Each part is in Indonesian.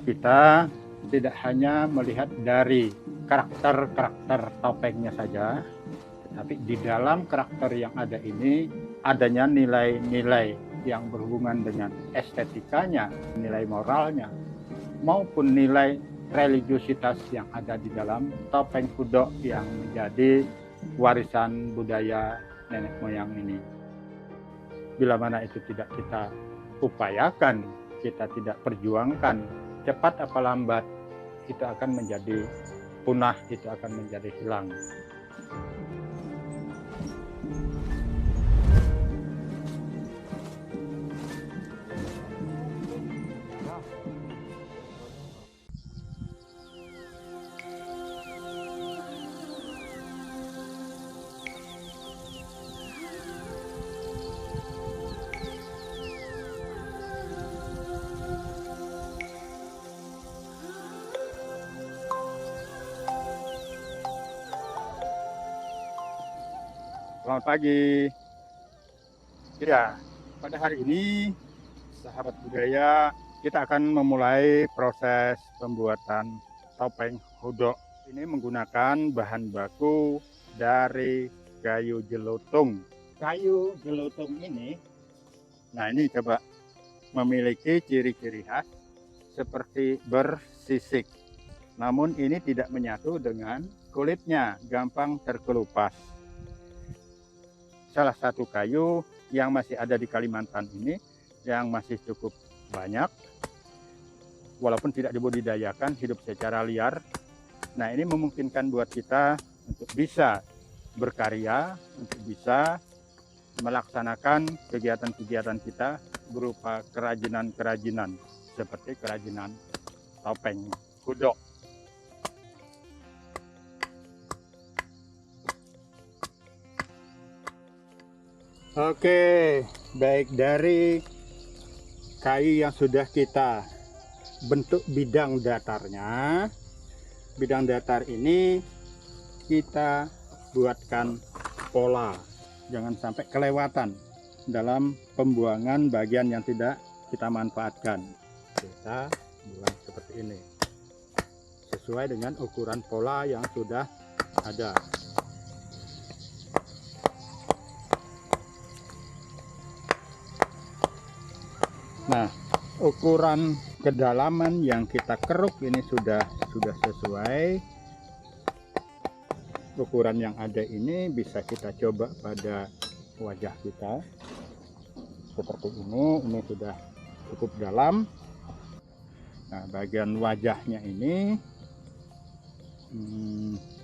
Kita tidak hanya melihat dari karakter topengnya saja, tetapi di dalam karakter yang ada ini adanya nilai-nilai yang berhubungan dengan estetikanya, nilai moralnya, maupun nilai religiusitas yang ada di dalam topeng Hudok yang menjadi warisan budaya nenek moyang ini. Bila mana itu tidak kita upayakan, kita tidak perjuangkan, cepat apa lambat itu akan menjadi punah, itu akan menjadi hilang. Selamat pagi. Ya, pada hari ini, sahabat budaya, kita akan memulai proses pembuatan topeng Hudok. Ini menggunakan bahan baku dari kayu jelutung. Kayu jelutung ini, nah ini coba memiliki ciri-ciri khas seperti bersisik. Namun ini tidak menyatu dengan kulitnya, gampang terkelupas. Salah satu kayu yang masih ada di Kalimantan ini yang masih cukup banyak, walaupun tidak dibudidayakan, hidup secara liar. Nah, ini memungkinkan buat kita untuk bisa berkarya, untuk bisa melaksanakan kegiatan-kegiatan kita berupa kerajinan-kerajinan seperti kerajinan topeng Hudok. Oke, baik dari kayu yang sudah kita bentuk bidang datarnya. Bidang datar ini kita buatkan pola. Jangan sampai kelewatan dalam pembuangan bagian yang tidak kita manfaatkan. Kita buang seperti ini. Sesuai dengan ukuran pola yang sudah ada. Nah, ukuran kedalaman yang kita keruk ini sudah sesuai. Ukuran yang ada ini bisa kita coba pada wajah kita. Seperti ini sudah cukup dalam. Nah, bagian wajahnya ini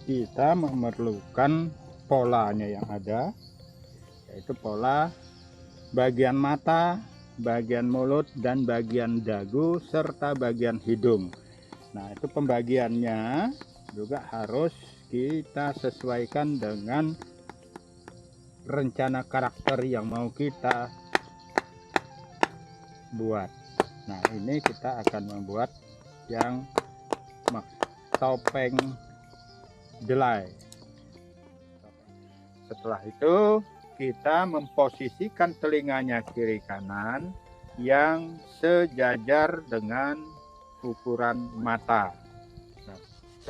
kita memerlukan polanya yang ada, yaitu pola bagian mata, bagian mulut, dan bagian dagu, serta bagian hidung. Nah, itu pembagiannya juga harus kita sesuaikan dengan rencana karakter yang mau kita buat. Nah, ini kita akan membuat yang topeng delai. Setelah itu kita memposisikan telinganya kiri kanan yang sejajar dengan ukuran mata. Nah,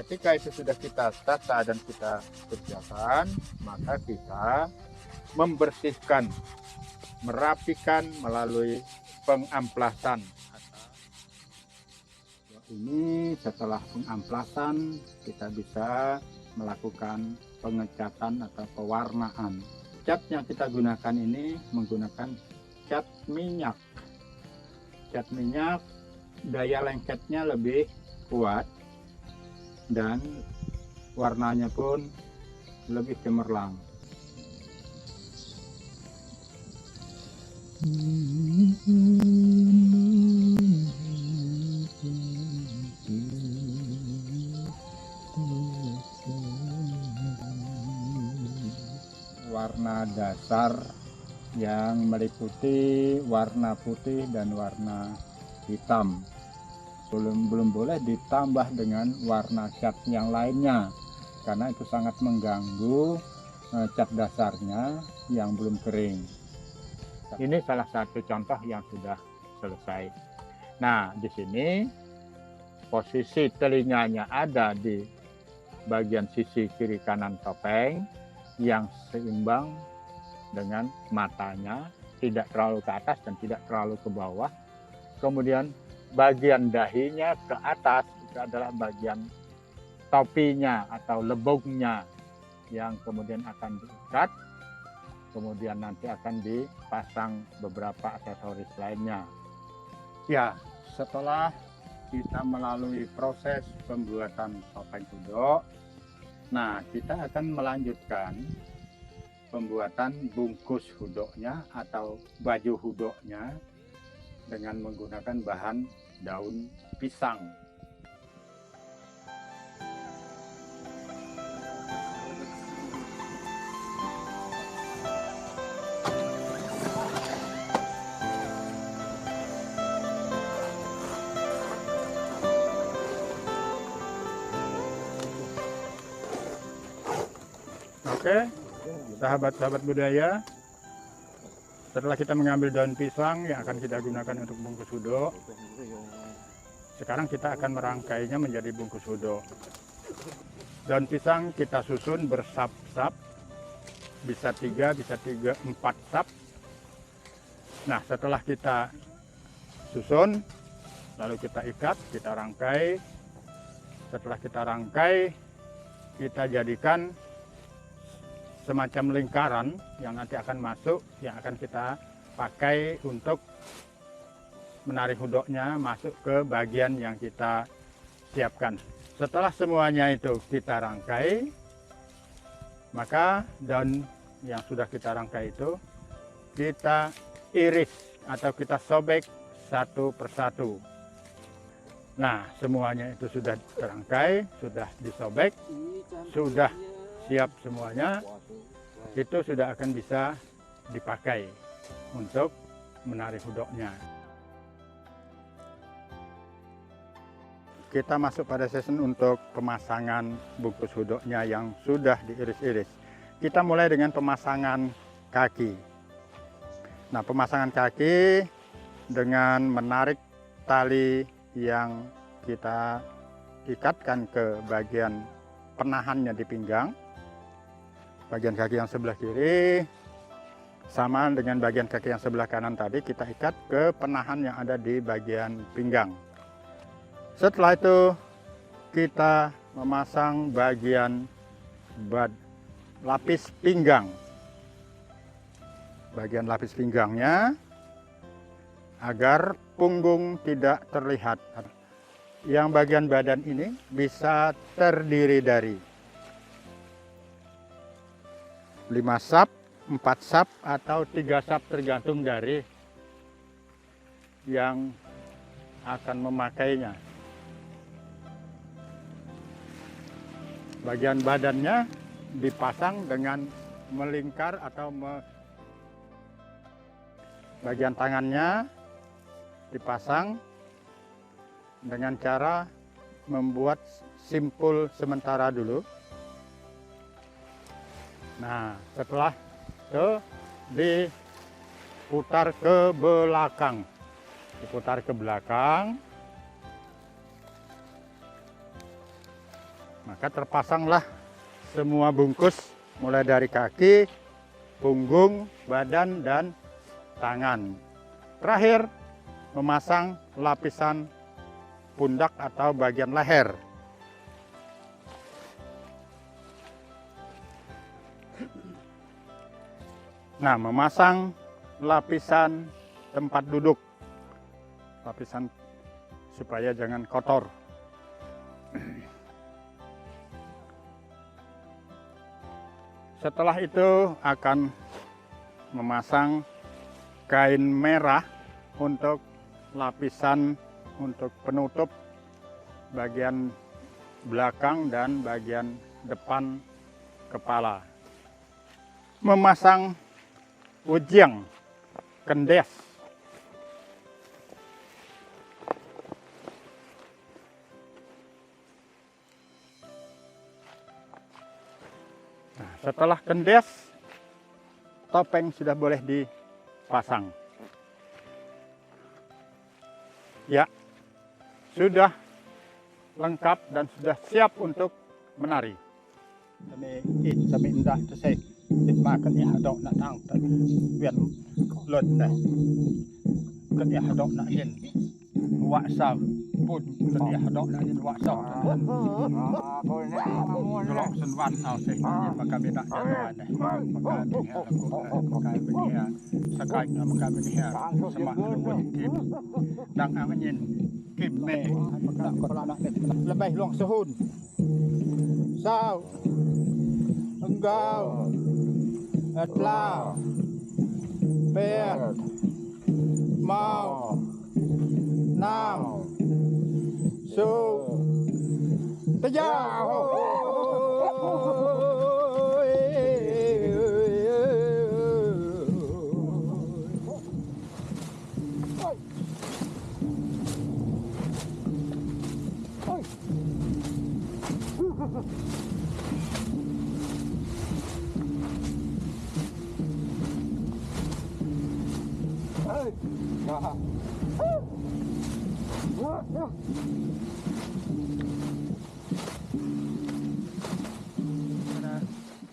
ketika itu sudah kita tata dan kita kerjakan, maka kita membersihkan, merapikan melalui pengamplasan. Ini setelah pengamplasan kita bisa melakukan pengecatan atau pewarnaan. Cat yang kita gunakan ini menggunakan cat minyak. Cat minyak daya lengketnya lebih kuat dan warnanya pun lebih cemerlang. Warna dasar yang meliputi warna putih dan warna hitam. Belum boleh ditambah dengan warna cat yang lainnya, karena itu sangat mengganggu cat dasarnya yang belum kering. Ini salah satu contoh yang sudah selesai. Nah, di sini posisi telinganya ada di bagian sisi kiri kanan topeng yang seimbang dengan matanya, tidak terlalu ke atas dan tidak terlalu ke bawah. Kemudian bagian dahinya ke atas itu adalah bagian topinya atau lebongnya yang kemudian akan diikat, kemudian nanti akan dipasang beberapa aksesoris lainnya. Ya, setelah kita melalui proses pembuatan topeng hudok, nah kita akan melanjutkan pembuatan bungkus hudoknya atau baju hudoknya dengan menggunakan bahan daun pisang. Oke, sahabat-sahabat budaya, setelah kita mengambil daun pisang yang akan kita gunakan untuk bungkus hudok, sekarang kita akan merangkainya menjadi bungkus hudok. Daun pisang kita susun bersap-sap, bisa 3, bisa 4 sap. Nah, setelah kita susun, lalu kita ikat, kita rangkai. Setelah kita rangkai, kita jadikan semacam lingkaran yang nanti akan masuk, yang akan kita pakai untuk menarik hudoknya masuk ke bagian yang kita siapkan. Setelah semuanya itu kita rangkai, maka daun yang sudah kita rangkai itu kita iris atau kita sobek satu persatu. Nah, semuanya itu sudah terangkai, sudah disobek, sudah siap semuanya, itu sudah akan bisa dipakai untuk menarik hudoknya. Kita masuk pada season untuk pemasangan bungkus hudoknya yang sudah diiris-iris. Kita mulai dengan pemasangan kaki. Nah, pemasangan kaki dengan menarik tali yang kita ikatkan ke bagian penahannya di pinggang. Bagian kaki yang sebelah kiri sama dengan bagian kaki yang sebelah kanan tadi kita ikat ke penahan yang ada di bagian pinggang. Setelah itu kita memasang bagian lapis pinggang. Bagian lapis pinggangnya agar punggung tidak terlihat. Yang bagian badan ini bisa terdiri dari 5 sap, 4 sap, atau 3 sap tergantung dari yang akan memakainya. Bagian badannya dipasang dengan melingkar atau bagian tangannya dipasang dengan cara membuat simpul sementara dulu. Nah, setelah itu diputar ke belakang. Diputar ke belakang. Maka terpasanglah semua bungkus mulai dari kaki, punggung, badan, dan tangan. Terakhir, memasang lapisan pundak atau bagian leher. Nah, memasang lapisan tempat duduk, lapisan supaya jangan kotor. Setelah itu akan memasang kain merah untuk lapisan untuk penutup bagian belakang dan bagian depan kepala. Memasang ujang, kendes. Nah, setelah kendes, topeng sudah boleh dipasang. Ya, sudah lengkap dan sudah siap untuk menari. Sampai indah itu saya makan ya hadok nak tang biar lon dah. Kan ya hadok nak yin waksa pun kan ya hadok nak yin waksa. Kalau senwanเอาสิmaka beda jalan dah. Maka dia maka dia sakai maka dia semak pun tim. Dang angin kim me kalau nak lebih luang sehun. Sao engkau telah mau nam su tejauh.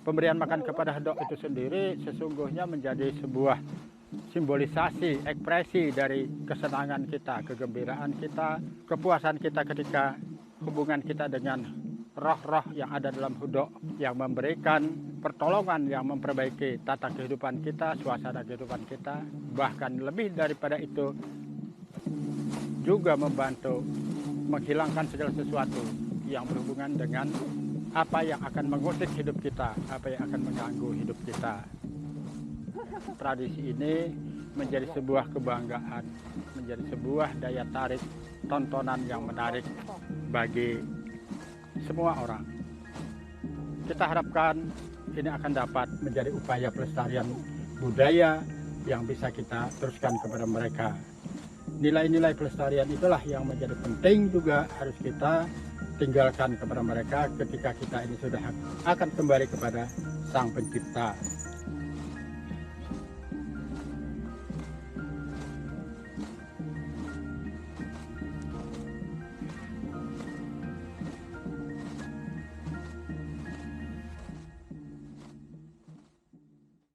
Pemberian makan kepada hadok itu sendiri sesungguhnya menjadi sebuah simbolisasi, ekspresi dari kesenangan kita, kegembiraan kita, kepuasan kita ketika hubungan kita dengan roh-roh yang ada dalam hadok yang memberikan pertolongan, yang memperbaiki tata kehidupan kita, suasana kehidupan kita, bahkan lebih daripada itu juga membantu menghilangkan segala sesuatu yang berhubungan dengan apa yang akan mengusik hidup kita, apa yang akan mengganggu hidup kita. Tradisi ini menjadi sebuah kebanggaan, menjadi sebuah daya tarik, tontonan yang menarik bagi semua orang. Kita harapkan ini akan dapat menjadi upaya pelestarian budaya yang bisa kita teruskan kepada mereka. Nilai-nilai pelestarian itulah yang menjadi penting juga harus kita tinggalkan kepada mereka ketika kita ini sudah akan kembali kepada Sang Pencipta.